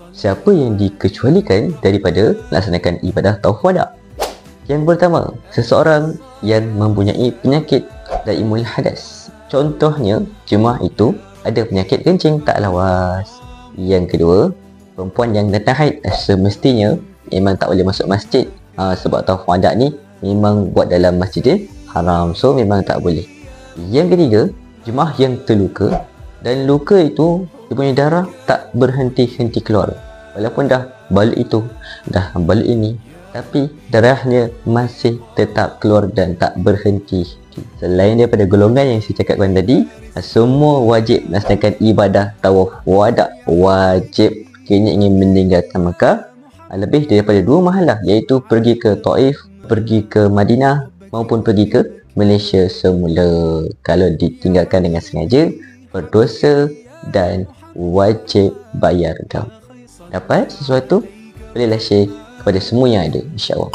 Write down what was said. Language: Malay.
Siapa yang dikecualikan daripada melaksanakan ibadah tawaf wada? Yang pertama, seseorang yang mempunyai penyakit daimul hadas. Contohnya, jemaah itu ada penyakit kencing tak lawas. Yang kedua, perempuan yang datang haid semestinya memang tak boleh masuk masjid. Sebab tawaf wada ni memang buat dalam Masjidil Haram, so memang tak boleh. Yang ketiga, jemaah yang terluka dan luka itu dia punya darah tak berhenti-henti keluar. Walaupun dah balik ini, tapi darahnya masih tetap keluar dan tak berhenti. Selain daripada golongan yang saya cakapkan tadi, semua wajib melaksanakan ibadah tawaf wada. Wajib kini ingin meninggalkan Mekah lebih daripada 2 mahalah, iaitu pergi ke Taif, pergi ke Madinah maupun pergi ke Malaysia semula. Kalau ditinggalkan dengan sengaja, berdosa dan wajib bayar dam. Dapat sesuatu, bolehlah share kepada semua yang ada, insya-Allah.